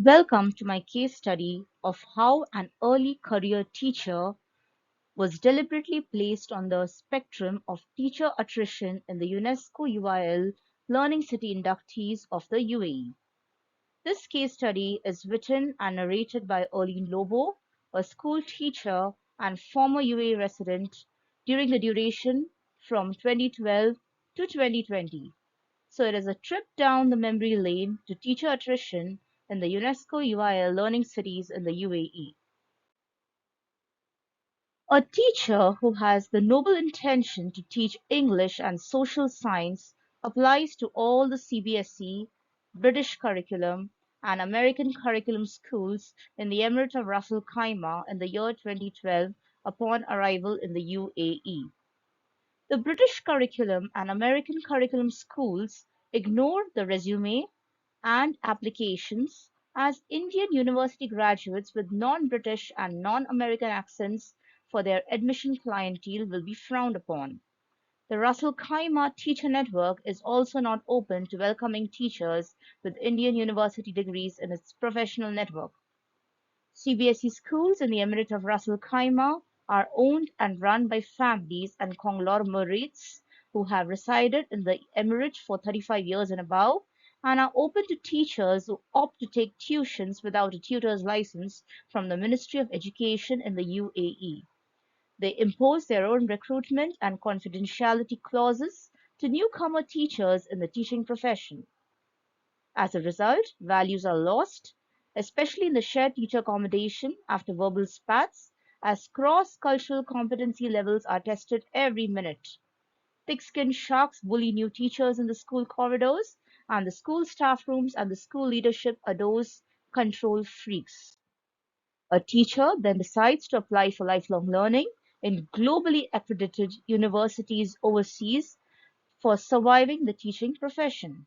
Welcome to my case study of how an early career teacher was deliberately placed on the spectrum of teacher attrition in the UNESCO UIL Learning City inductees of the UAE. This case study is written and narrated by Erlene Lobo, a school teacher and former UAE resident during the duration from 2012 to 2020. So it is a trip down the memory lane to teacher attrition in the UNESCO UIL learning cities in the UAE. A teacher who has the noble intention to teach English and social science applies to all the CBSE, British curriculum, and American curriculum schools in the Emirate of Ras Al Khaimah in the year 2012 upon arrival in the UAE. The British curriculum and American curriculum schools ignore the resume and applications as Indian university graduates with non-British and non-American accents for their admission clientele will be frowned upon. The Ras Al Khaimah Teacher Network is also not open to welcoming teachers with Indian university degrees in its professional network. CBSE schools in the Emirate of Ras Al Khaimah are owned and run by families and conglomerates who have resided in the Emirate for 35 years and above and are open to teachers who opt to take tuitions without a tutor's license from the Ministry of Education in the UAE. They impose their own recruitment and confidentiality clauses to newcomer teachers in the teaching profession. As a result, values are lost, especially in the shared teacher accommodation after verbal spats, as cross-cultural competency levels are tested every minute. Thick-skinned sharks bully new teachers in the school corridors, and the school staff rooms and the school leadership adores control freaks. A teacher then decides to apply for lifelong learning in globally accredited universities overseas for surviving the teaching profession.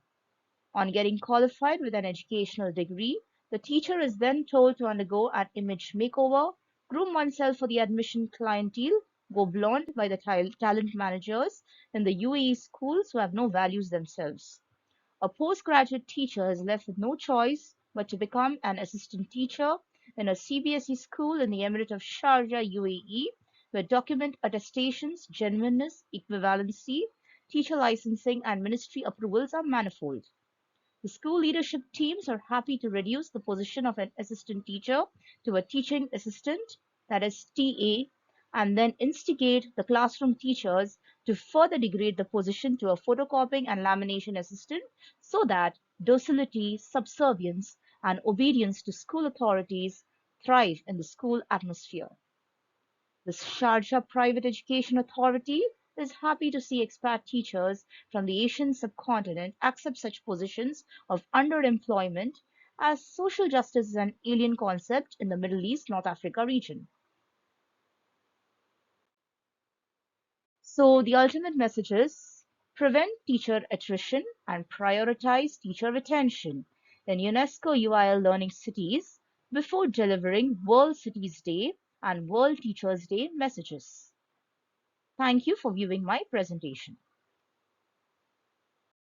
On getting qualified with an educational degree, the teacher is then told to undergo an image makeover, groom oneself for the admission clientele, go blonde by the talent managers in the UAE schools who have no values themselves. A postgraduate teacher is left with no choice but to become an assistant teacher in a CBSE school in the Emirate of Sharjah, UAE, where document attestations, genuineness, equivalency, teacher licensing, and ministry approvals are manifold. The school leadership teams are happy to reduce the position of an assistant teacher to a teaching assistant, that is TA, and then instigate the classroom teachers to further degrade the position to a photocopying and lamination assistant so that docility, subservience, and obedience to school authorities thrive in the school atmosphere. The Sharjah Private Education Authority is happy to see expat teachers from the Asian subcontinent accept such positions of underemployment as social justice is an alien concept in the Middle East, North Africa region. So the ultimate message is prevent teacher attrition and prioritize teacher retention in UNESCO UIL learning cities before delivering World Cities Day and World Teachers Day messages. Thank you for viewing my presentation.